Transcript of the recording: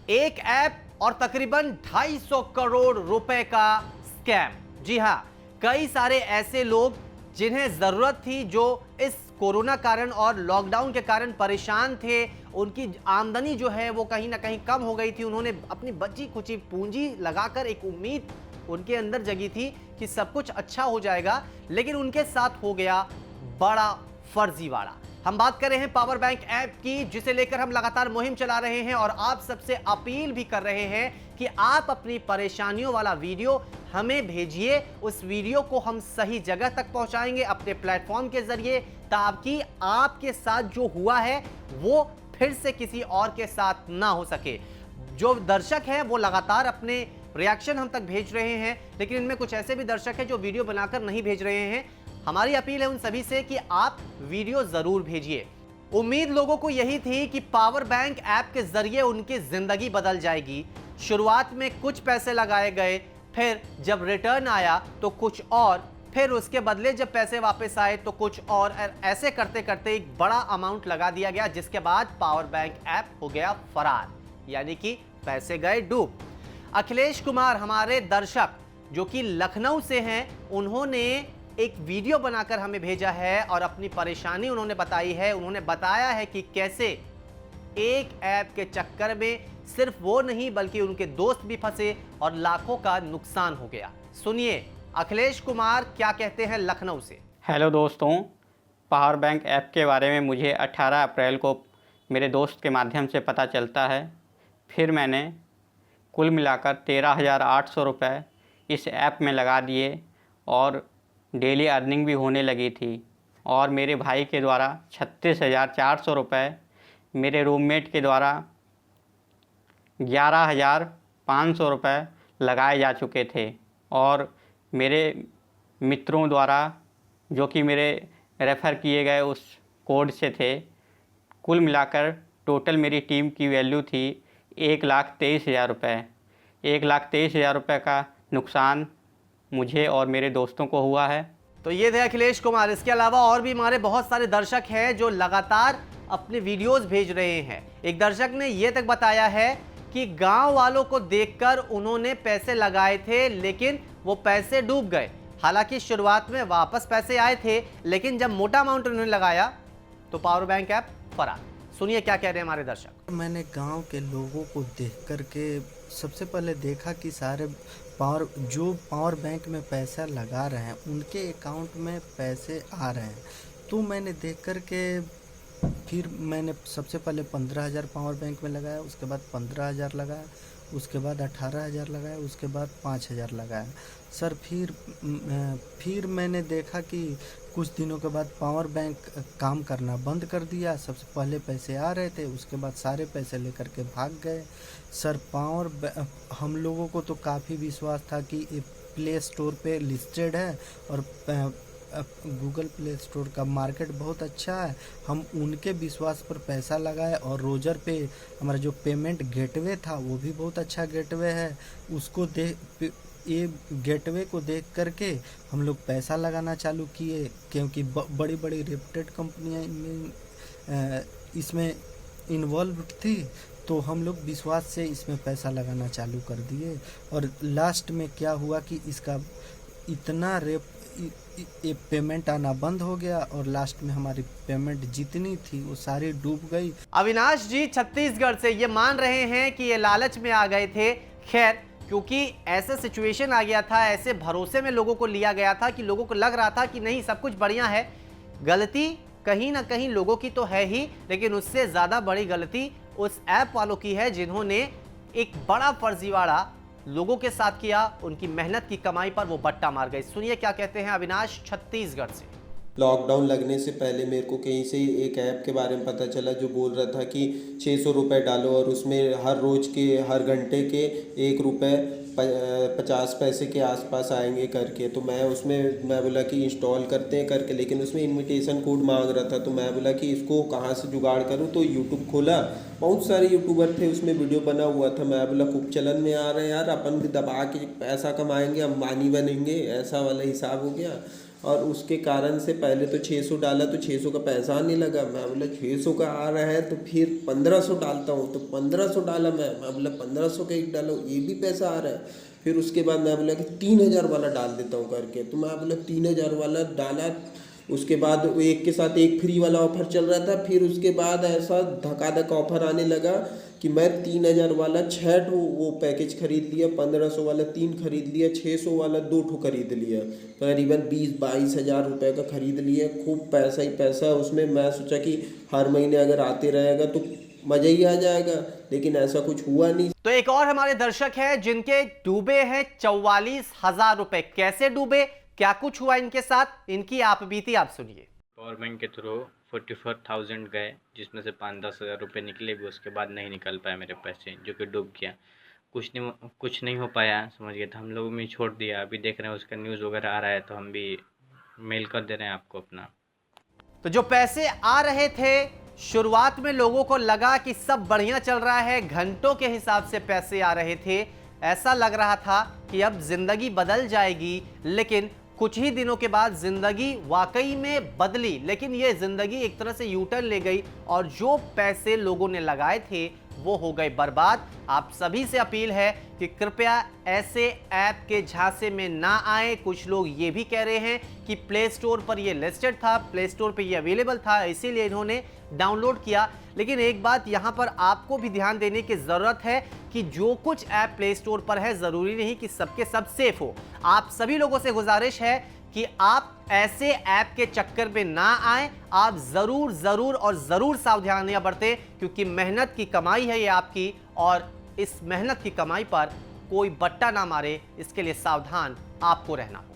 एक ऐप और तकरीबन 250 करोड़ रुपए का स्कैम। जी हां, कई सारे ऐसे लोग जिन्हें जरूरत थी, जो इस कोरोना कारण और लॉकडाउन के कारण परेशान थे, उनकी आमदनी जो है वो कहीं ना कहीं कम हो गई थी। उन्होंने अपनी बची खुची पूंजी लगाकर एक उम्मीद उनके अंदर जगी थी कि सब कुछ अच्छा हो जाएगा, लेकिन उनके साथ हो गया बड़ा फर्जीवाड़ा। हम बात कर रहे हैं पावर बैंक ऐप की, जिसे लेकर हम लगातार मुहिम चला रहे हैं और आप सबसे अपील भी कर रहे हैं कि आप अपनी परेशानियों वाला वीडियो हमें भेजिए। उस वीडियो को हम सही जगह तक पहुंचाएंगे अपने प्लेटफॉर्म के जरिए, ताकि आपके साथ जो हुआ है वो फिर से किसी और के साथ ना हो सके। जो दर्शक हैं वो लगातार अपने रिएक्शन हम तक भेज रहे हैं, लेकिन इनमें कुछ ऐसे भी दर्शक हैं जो वीडियो बनाकर नहीं भेज रहे हैं। हमारी अपील है उन सभी से कि आप वीडियो जरूर भेजिए। उम्मीद लोगों को यही थी कि पावर बैंक ऐप के जरिए उनकी जिंदगी बदल जाएगी। शुरुआत में कुछ पैसे लगाए गए, फिर जब रिटर्न आया तो कुछ और, फिर उसके बदले जब पैसे वापस आए तो कुछ और ऐसे करते करते एक बड़ा अमाउंट लगा दिया गया, जिसके बाद पावर बैंक ऐप हो गया फरार, यानी कि पैसे गए डूब। अखिलेश कुमार हमारे दर्शक जो कि लखनऊ से हैं, उन्होंने एक वीडियो बनाकर हमें भेजा है और अपनी परेशानी उन्होंने बताई है। उन्होंने बताया है कि कैसे एक ऐप के चक्कर में सिर्फ वो नहीं बल्कि उनके दोस्त भी फंसे और लाखों का नुकसान हो गया। सुनिए अखिलेश कुमार क्या कहते हैं लखनऊ से। हेलो दोस्तों, पावर बैंक ऐप के बारे में मुझे 18 अप्रैल को मेरे दोस्त के माध्यम से पता चलता है। फिर मैंने कुल मिलाकर 13,800 रुपये इस ऐप में लगा दिए और डेली अर्निंग भी होने लगी थी। और मेरे भाई के द्वारा 36,400 रुपये, मेरे रूममेट के द्वारा 11,500 रुपये लगाए जा चुके थे, और मेरे मित्रों द्वारा जो कि मेरे रेफ़र किए गए उस कोड से थे, कुल मिलाकर टोटल मेरी टीम की वैल्यू थी 1,23,000 रुपये। 1,23,000 रुपये का नुकसान मुझे और मेरे दोस्तों को हुआ है। तो ये थे अखिलेश कुमार। इसके अलावा और भी हमारे बहुत सारे दर्शक हैं जो लगातार अपने वीडियोस भेज रहे हैं। एक दर्शक ने ये तक बताया है कि गांव वालों को देखकर उन्होंने पैसे लगाए थे, लेकिन वो पैसे डूब गए। हालांकि शुरुआत में वापस पैसे आए थे, लेकिन जब मोटा अमाउंट उन्होंने लगाया तो पावर बैंक ऐप फरार। सुनिए क्या कह रहे हैं हमारे दर्शक। मैंने गांव के लोगों को देख कर के सबसे पहले देखा कि सारे पावर बैंक में पैसा लगा रहे हैं उनके अकाउंट में पैसे आ रहे हैं। तो मैंने देख कर के फिर मैंने सबसे पहले 15,000 पावर बैंक में लगाया, उसके बाद 15,000 लगाया, उसके बाद 18,000 लगाया, उसके बाद 5,000 लगाया। सर फिर मैंने देखा कि कुछ दिनों के बाद पावर बैंक काम करना बंद कर दिया। सबसे पहले पैसे आ रहे थे, उसके बाद सारे पैसे लेकर के भाग गए। सर हम लोगों को तो काफ़ी विश्वास था कि ये प्ले स्टोर पे लिस्टेड है और गूगल प्ले स्टोर का मार्केट बहुत अच्छा है। हम उनके विश्वास पर पैसा लगाए और रोजर पे हमारा जो पेमेंट गेटवे था वो भी बहुत अच्छा गेटवे है। उसको ये गेटवे को देख करके हम लोग पैसा लगाना चालू किए, क्योंकि बड़ी बड़ी रेप्यूटेड कंपनियां इसमें इन्वॉल्व थी। तो हम लोग विश्वास से इसमें पैसा लगाना चालू कर दिए, और लास्ट में क्या हुआ कि इसका इतना ये पेमेंट आना बंद हो गया, और लास्ट में हमारी पेमेंट जितनी थी वो सारी डूब गई। अविनाश जी छत्तीसगढ़ से ये मान रहे हैं कि ये लालच में आ गए थे। खैर, क्योंकि ऐसा सिचुएशन आ गया था, ऐसे भरोसे में लोगों को लिया गया था कि लोगों को लग रहा था कि नहीं सब कुछ बढ़िया है। गलती कहीं ना कहीं लोगों की तो है ही, लेकिन उससे ज़्यादा बड़ी गलती उस ऐप वालों की है जिन्होंने एक बड़ा फर्जीवाड़ा लोगों के साथ किया। उनकी मेहनत की कमाई पर वो बट्टा मार गए। सुनिए क्या कहते हैं अविनाश छत्तीसगढ़ से। लॉकडाउन लगने से पहले मेरे को कहीं से एक ऐप के बारे में पता चला जो बोल रहा था कि 600 रुपये डालो और उसमें हर रोज़ के हर घंटे के 1 रुपये 50 पैसे के आसपास आएंगे करके। तो मैं बोला कि इंस्टॉल करते हैं करके, लेकिन उसमें इनविटेशन कोड मांग रहा था। तो मैं बोला कि इसको कहाँ से जुगाड़ करूँ, तो यूट्यूब खोला, बहुत सारे यूट्यूबर थे उसमें वीडियो बना हुआ था। मैं बोला खूब चलन में आ रहा है यार, अपन भी दबा के पैसा कमाएंगे, अंबानी बनेंगे, ऐसा वाला हिसाब हो गया। और उसके कारण से पहले तो 600 डाला तो 600 का पैसा आने लगा। मैं बोला 600 का आ रहा है तो फिर 1500 डालता हूँ, तो 1500 डाला। मैं बोला 1500 का एक डालो, ये भी पैसा आ रहा है। फिर उसके बाद मैं बोला कि 3000 वाला डाल देता हूँ करके, तो मैं बोला 3000 वाला डाला। उसके बाद एक के साथ एक फ्री वाला ऑफर चल रहा था। फिर उसके बाद ऐसा धकाधक ऑफर आने लगा कि मैं 3000 वाला 6 ठो वो पैकेज खरीद लिया, 1500 वाला 3 खरीद लिया, 600 वाला 2 ठो खरीद लिया, करीबन 20-22 हज़ार रुपये का खरीद लिया। खूब पैसा ही पैसा उसमें। मैं सोचा कि हर महीने अगर आते रहेगा तो मज़ा ही आ जाएगा, लेकिन ऐसा कुछ हुआ नहीं। तो एक और हमारे दर्शक हैं जिनके डूबे हैं 44,000 रुपए। कैसे डूबे, क्या कुछ हुआ इनके साथ, इनकी आप बीती आप सुनिए। पावर बैंक के थ्रू 44,000 गए, जिसमें से 5-10 हज़ार रुपये निकले भी, उसके बाद नहीं निकल पाए मेरे पैसे, जो कि डूब गया। कुछ नहीं हो पाया, समझ गए, तो हम लोगों ने छोड़ दिया। अभी देख रहे हैं उसका न्यूज़ वगैरह आ रहा है, तो हम भी मेल कर दे रहे हैं आपको अपना। तो जो पैसे आ रहे थे, शुरुआत में लोगों को लगा कि सब बढ़िया चल रहा है, घंटों के हिसाब से पैसे आ रहे थे, ऐसा लग रहा था कि अब जिंदगी बदल जाएगी। लेकिन कुछ ही दिनों के बाद जिंदगी वाकई में बदली, लेकिन ये जिंदगी एक तरह से यूटर्न ले गई और जो पैसे लोगों ने लगाए थे वो हो गए बर्बाद। आप सभी से अपील है कि कृपया ऐसे ऐप के झांसे में ना आए। कुछ लोग ये भी कह रहे हैं कि प्ले स्टोर पर ये लिस्टेड था, प्ले स्टोर पे ये अवेलेबल था, इसीलिए इन्होंने डाउनलोड किया। लेकिन एक बात यहाँ पर आपको भी ध्यान देने की ज़रूरत है कि जो कुछ ऐप प्ले स्टोर पर है, ज़रूरी नहीं कि सबके सब सेफ हो। आप सभी लोगों से गुजारिश है कि आप ऐसे ऐप के चक्कर में ना आए। आप ज़रूर सावधानियां बरतें, क्योंकि मेहनत की कमाई है ये आपकी, और इस मेहनत की कमाई पर कोई बट्टा ना मारे, इसके लिए सावधान आपको रहना होगा।